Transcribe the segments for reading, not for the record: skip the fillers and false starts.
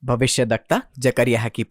भविष्यद्वक्ता जकरिया की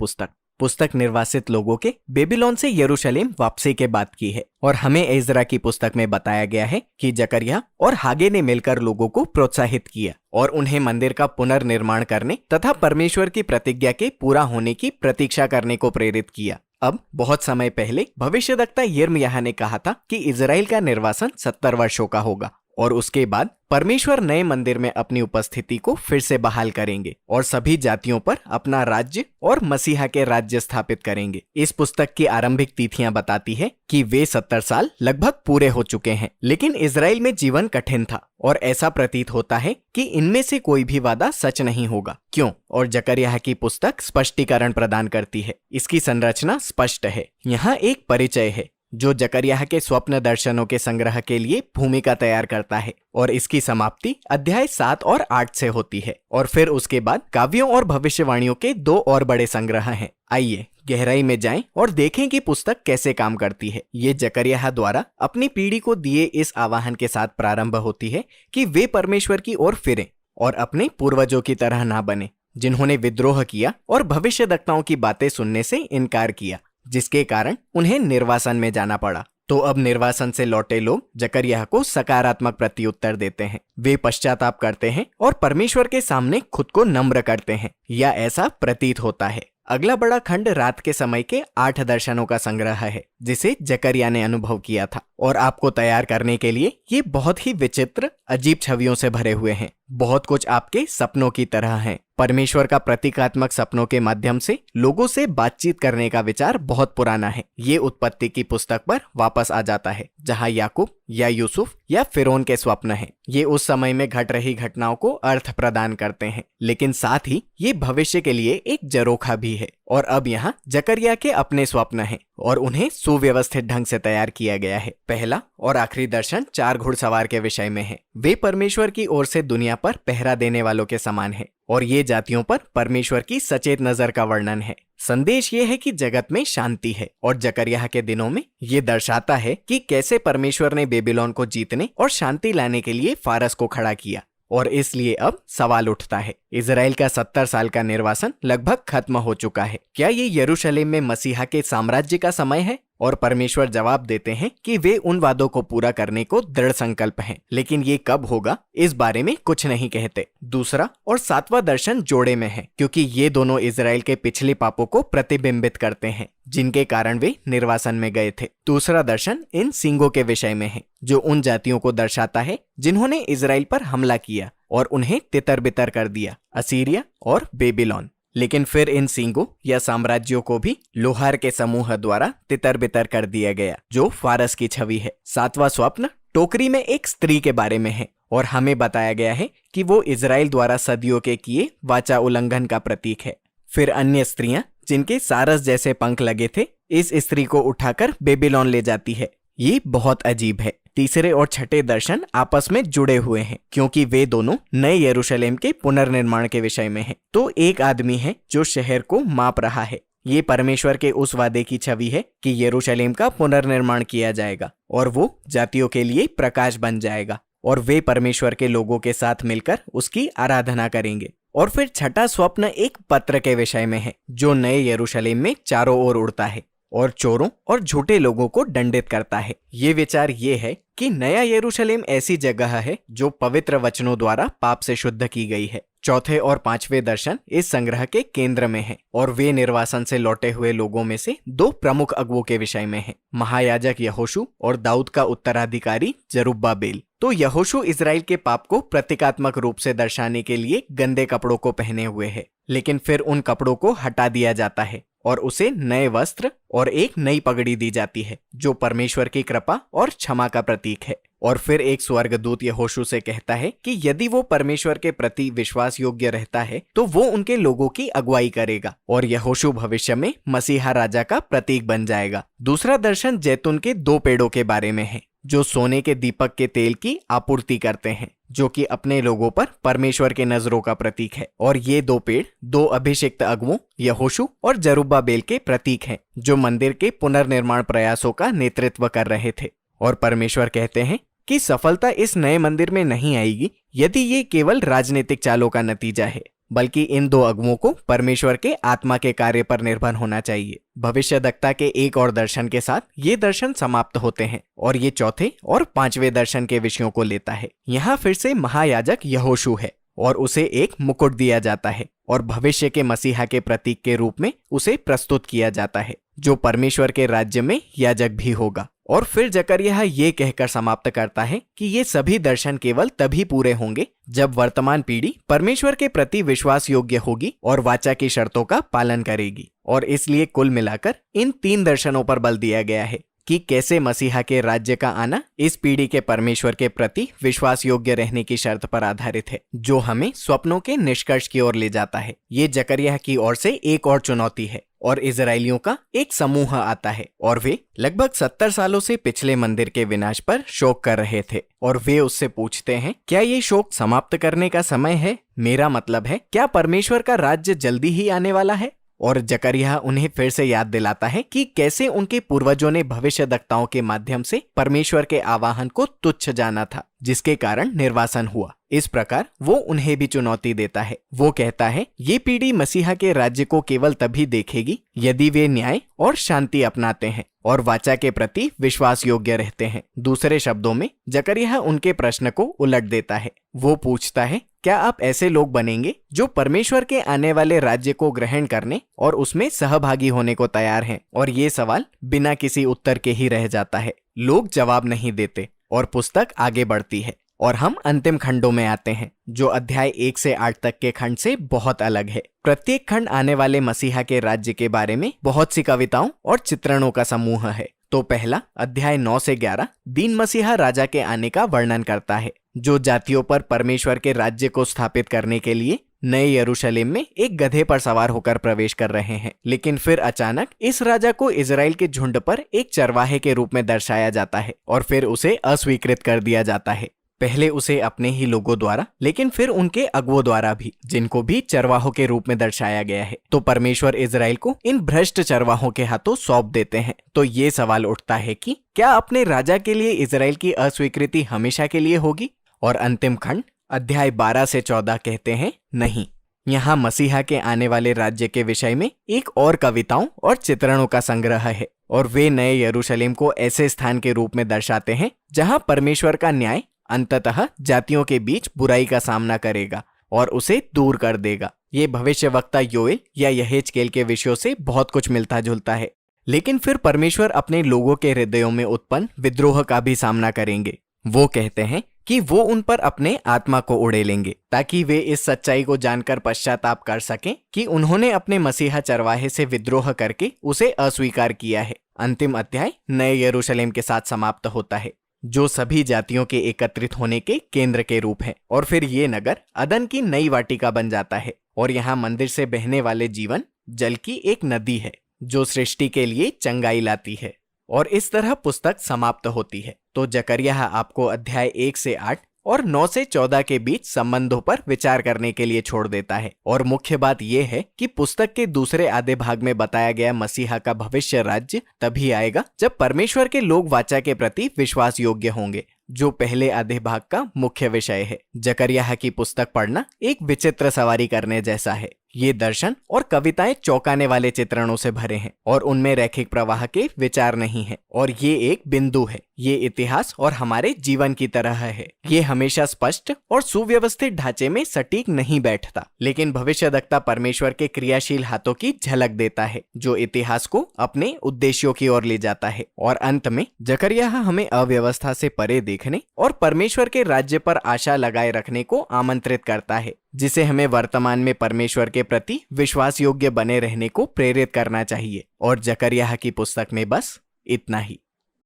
पुस्तक निर्वासित लोगों के बेबीलोन से यरूशलेम वापसी के बाद की है और हमें एजरा की पुस्तक में बताया गया है कि जकरिया और हागे ने मिलकर लोगों को प्रोत्साहित किया और उन्हें मंदिर का पुनर्निर्माण करने तथा परमेश्वर की प्रतिज्ञा के पूरा होने की प्रतीक्षा करने को प्रेरित किया। अब बहुत समय पहले भविष्यद्वक्ता यिर्मयाह ने कहा था कि इजराइल का निर्वासन 70 वर्षों का होगा और उसके बाद परमेश्वर नए मंदिर में अपनी उपस्थिति को फिर से बहाल करेंगे और सभी जातियों पर अपना राज्य और मसीहा के राज्य स्थापित करेंगे। इस पुस्तक की आरंभिक तिथियां बताती है कि वे 70 साल लगभग पूरे हो चुके हैं, लेकिन इजराइल में जीवन कठिन था और ऐसा प्रतीत होता है कि इनमें से कोई भी वादा सच नहीं होगा। क्यों? और जकरिया की पुस्तक स्पष्टीकरण प्रदान करती है। इसकी संरचना स्पष्ट है। यहाँ एक परिचय है जो जकरिया के स्वप्न दर्शनों के संग्रह के लिए भूमिका तैयार करता है और इसकी समाप्ति अध्याय 7 और 8 से होती है और फिर उसके बाद काव्यों और भविष्यवाणियों के 2 और बड़े संग्रह हैं। आइए गहराई में जाएं और देखें कि पुस्तक कैसे काम करती है। ये जकरिया द्वारा अपनी पीढ़ी को दिए इस आह्वान के साथ प्रारंभ होती है कि वे परमेश्वर की ओर फिरें और अपने पूर्वजों की तरह ना बने, जिन्होंने विद्रोह किया और भविष्यद्वक्ताओं की बातें सुनने से इनकार किया, जिसके कारण उन्हें निर्वासन में जाना पड़ा। तो अब निर्वासन से लौटे लोग जकरिया को सकारात्मक प्रत्युत्तर देते हैं। वे पश्चाताप करते हैं और परमेश्वर के सामने खुद को नम्र करते हैं, या ऐसा प्रतीत होता है। अगला बड़ा खंड रात के समय के 8 दर्शनों का संग्रह है जिसे जकरिया ने अनुभव किया था और आपको तैयार करने के लिए ये बहुत ही विचित्र अजीब छवियों से भरे हुए हैं। बहुत कुछ आपके सपनों की तरह है। परमेश्वर का प्रतीकात्मक सपनों के माध्यम से लोगों से बातचीत करने का विचार बहुत पुराना है। ये उत्पत्ति की पुस्तक पर वापस आ जाता है जहाँ याकूब या यूसुफ या फिरौन के स्वप्न हैं। ये उस समय में घट रही घटनाओं को अर्थ प्रदान करते हैं, लेकिन साथ ही ये भविष्य के लिए एक जरोखा भी है। और अब यहाँ जकरिया के अपने स्वप्न हैं और उन्हें सुव्यवस्थित ढंग से तैयार किया गया है। पहला और आखिरी दर्शन 4 घुड़सवार के विषय में है। वे परमेश्वर की ओर से दुनिया पर पहरा देने वालों के समान है और ये जातियों पर परमेश्वर की सचेत नजर का वर्णन है। संदेश ये है कि जगत में शांति है और जकरिया के दिनों में ये दर्शाता है कि कैसे परमेश्वर ने बेबीलोन को जीतने और शांति लाने के लिए फारस को खड़ा किया। और इसलिए अब सवाल उठता है, इजराइल का 70 साल का निर्वासन लगभग खत्म हो चुका है। क्या ये यरूशलेम में मसीहा के साम्राज्य का समय है? और परमेश्वर जवाब देते हैं कि वे उन वादों को पूरा करने को दृढ़ संकल्प हैं, लेकिन ये कब होगा इस बारे में कुछ नहीं कहते। दूसरा और 7वां दर्शन जोड़े में है क्योंकि ये दोनों इजराइल के पिछले पापों को प्रतिबिंबित करते हैं जिनके कारण वे निर्वासन में गए थे। दूसरा दर्शन इन सींगों के विषय में है जो उन जातियों को दर्शाता है जिन्होंने इजराइल पर हमला किया और उन्हें तितर बितर कर दिया, असीरिया और बेबीलोन। लेकिन फिर इन सींगों या साम्राज्यों को भी लोहार के समूह द्वारा तितर बितर कर दिया गया जो फारस की छवि है। 7वां स्वप्न टोकरी में एक स्त्री के बारे में है और हमें बताया गया है कि वो इजराइल द्वारा सदियों के किए वाचा उल्लंघन का प्रतीक है। फिर अन्य स्त्रियां जिनके सारस जैसे पंख लगे थे इस स्त्री को उठाकर बेबीलोन ले जाती है। ये बहुत अजीब है। तीसरे और छठे दर्शन आपस में जुड़े हुए हैं क्योंकि वे दोनों नए यरूशलेम के पुनर्निर्माण के विषय में हैं। तो एक आदमी है जो शहर को माप रहा है। ये परमेश्वर के उस वादे की छवि है कि यरूशलेम का पुनर्निर्माण किया जाएगा और वो जातियों के लिए प्रकाश बन जाएगा और वे परमेश्वर के लोगों के साथ मिलकर उसकी आराधना करेंगे। और फिर छठा स्वप्न एक पत्र के विषय में है जो नए यरूशलेम में चारों ओर उड़ता है और चोरों और झूठे लोगों को दंडित करता है। ये विचार ये है कि नया यरूशलेम ऐसी जगह है जो पवित्र वचनों द्वारा पाप से शुद्ध की गई है। चौथे और 5वें दर्शन इस संग्रह के केंद्र में है और वे निर्वासन से लौटे हुए लोगों में से 2 प्रमुख अगुओं के विषय में है, महायाजक यहोशू और दाऊद का उत्तराधिकारी जरुब्बाबेल। तो यहोशू इजराइल के पाप को प्रतीकात्मक रूप से दर्शाने के लिए गंदे कपड़ों को पहने हुए है, लेकिन फिर उन कपड़ों को हटा दिया जाता है और उसे नए वस्त्र और एक नई पगड़ी दी जाती है जो परमेश्वर की कृपा और क्षमा का प्रतीक है। और फिर एक स्वर्गदूत यहोशू से कहता है कि यदि वो परमेश्वर के प्रति विश्वास योग्य रहता है तो वो उनके लोगों की अगुवाई करेगा और यहोशू भविष्य में मसीहा राजा का प्रतीक बन जाएगा। दूसरा दर्शन जैतून के 2 पेड़ों के बारे में है जो सोने के दीपक के तेल की आपूर्ति करते हैं, जो कि अपने लोगों पर परमेश्वर के नजरों का प्रतीक है। और ये 2 पेड़ 2 अभिषिक्त अगुओं यहोशू और जरुब्बाबेल के प्रतीक हैं जो मंदिर के पुनर्निर्माण प्रयासों का नेतृत्व कर रहे थे। और परमेश्वर कहते हैं कि सफलता इस नए मंदिर में नहीं आएगी यदि ये केवल राजनीतिक चालों का नतीजा है। बल्कि इन दो अगुओं को परमेश्वर के आत्मा के कार्य पर निर्भर होना चाहिए। भविष्यद्वक्ता के एक और दर्शन के साथ ये दर्शन समाप्त होते हैं और ये चौथे और पांचवें दर्शन के विषयों को लेता है। यहाँ फिर से महायाजक यहोशू है और उसे एक मुकुट दिया जाता है और भविष्य के मसीहा के प्रतीक के रूप में उसे प्रस्तुत किया जाता है, जो परमेश्वर के राज्य में याजक भी होगा। और फिर जकरिया ये कहकर समाप्त करता है कि ये सभी दर्शन केवल तभी पूरे होंगे जब वर्तमान पीढ़ी परमेश्वर के प्रति विश्वास योग्य होगी और वाचा की शर्तों का पालन करेगी। और इसलिए कुल मिलाकर इन 3 दर्शनों पर बल दिया गया है कि कैसे मसीहा के राज्य का आना इस पीढ़ी के परमेश्वर के प्रति विश्वास योग्य रहने की शर्त पर आधारित है, जो हमें स्वप्नों के निष्कर्ष की ओर ले जाता है। ये जकरिया की ओर से एक और चुनौती है और इजरायलियों का एक समूह आता है और वे लगभग 70 सालों से पिछले मंदिर के विनाश पर शोक कर रहे थे और वे उससे पूछते हैं, क्या ये शोक समाप्त करने का समय है? मेरा मतलब है, क्या परमेश्वर का राज्य जल्दी ही आने वाला है? और जकरिया उन्हें फिर से याद दिलाता है कि कैसे उनके पूर्वजों ने भविष्यद्वक्ताओं के माध्यम से परमेश्वर के आवाहन को तुच्छ जाना था, जिसके कारण निर्वासन हुआ। इस प्रकार वो उन्हें भी चुनौती देता है। वो कहता है, ये पीढ़ी मसीहा के राज्य को केवल तभी देखेगी यदि वे न्याय और शांति अपनाते हैं और वाचा के प्रति विश्वास योग्य रहते हैं। दूसरे शब्दों में जकरिया उनके प्रश्न को उलट देता है। वो पूछता है, क्या आप ऐसे लोग बनेंगे जो परमेश्वर के आने वाले राज्य को ग्रहण करने और उसमें सहभागी होने को तैयार हैं? और ये सवाल बिना किसी उत्तर के ही रह जाता है। लोग जवाब नहीं देते और पुस्तक आगे बढ़ती है और हम अंतिम खंडों में आते हैं, जो अध्याय 1 से 8 तक के खंड से बहुत अलग है। प्रत्येक खंड आने वाले मसीहा के राज्य के बारे में बहुत सी कविताओं और चित्रणों का समूह है। तो पहला अध्याय 9 से 11 दीन मसीहा राजा के आने का वर्णन करता है, जो जातियों पर परमेश्वर के राज्य को स्थापित करने के लिए नए यरूशलेम में एक गधे पर सवार होकर प्रवेश कर रहे हैं। लेकिन फिर अचानक इस राजा को इजराइल के झुंड पर एक चरवाहे के रूप में दर्शाया जाता है और फिर उसे अस्वीकृत कर दिया जाता है। पहले उसे अपने ही लोगों द्वारा, लेकिन फिर उनके अगुओं द्वारा भी, जिनको भी चरवाहों के रूप में दर्शाया गया है। तो परमेश्वर इजराइल को इन भ्रष्ट चरवाहों के हाथों सौंप देते हैं। तो ये सवाल उठता है कि क्या अपने राजा के लिए इजराइल की अस्वीकृति हमेशा के लिए होगी? और अंतिम खंड अध्याय 12 से 14 कहते हैं, नहीं। यहाँ मसीहा के आने वाले राज्य के विषय में एक और कविताओं और चित्रणों का संग्रह है और वे नए यरूशलेम को ऐसे स्थान के रूप में दर्शाते हैं जहाँ परमेश्वर का न्याय अंततः जातियों के बीच बुराई का सामना करेगा और उसे दूर कर देगा। ये भविष्यवक्ता योएल या यहेजकेल के विषयों से बहुत कुछ मिलता जुलता है। लेकिन फिर परमेश्वर अपने लोगों के हृदयों में उत्पन्न विद्रोह का भी सामना करेंगे। वो कहते हैं कि वो उन पर अपने आत्मा को उड़ेलेंगे ताकि वे इस सच्चाई को जानकर पश्चाताप कर सकें कि उन्होंने अपने मसीहा चरवाहे से विद्रोह करके उसे अस्वीकार किया है। अंतिम अध्याय नए यरूशलेम के साथ समाप्त होता है, जो सभी जातियों के एकत्रित होने के केंद्र के रूप है। और फिर ये नगर अदन की नई वाटिका बन जाता है और यहाँ मंदिर से बहने वाले जीवन जल की एक नदी है, जो सृष्टि के लिए चंगाई लाती है। और इस तरह पुस्तक समाप्त होती है। तो जकरिया आपको अध्याय 1 से 8 और 9 से 14 के बीच संबंधों पर विचार करने के लिए छोड़ देता है। और मुख्य बात यह है कि पुस्तक के दूसरे आधे भाग में बताया गया मसीहा का भविष्य राज्य तभी आएगा जब परमेश्वर के लोग वाचा के प्रति विश्वास योग्य होंगे, जो पहले आधे भाग का मुख्य विषय है। जकरिया की पुस्तक पढ़ना एक विचित्र सवारी करने जैसा है। ये दर्शन और कविताएं चौंकाने वाले चित्रणों से भरे हैं और उनमें रैखिक प्रवाह के विचार नहीं है। और ये एक बिंदु है। ये इतिहास और हमारे जीवन की तरह है। ये हमेशा स्पष्ट और सुव्यवस्थित ढांचे में सटीक नहीं बैठता, लेकिन भविष्यद्वक्ता परमेश्वर के क्रियाशील हाथों की झलक देता है, जो इतिहास को अपने उद्देश्यों की ओर ले जाता है। और अंत में जकरिया हमें अव्यवस्था से परे देखने और परमेश्वर के राज्य पर आशा लगाए रखने को आमंत्रित करता है, जिसे हमें वर्तमान में परमेश्वर के प्रति विश्वास योग्य बने रहने को प्रेरित करना चाहिए। और जकरिया की पुस्तक में बस इतना ही।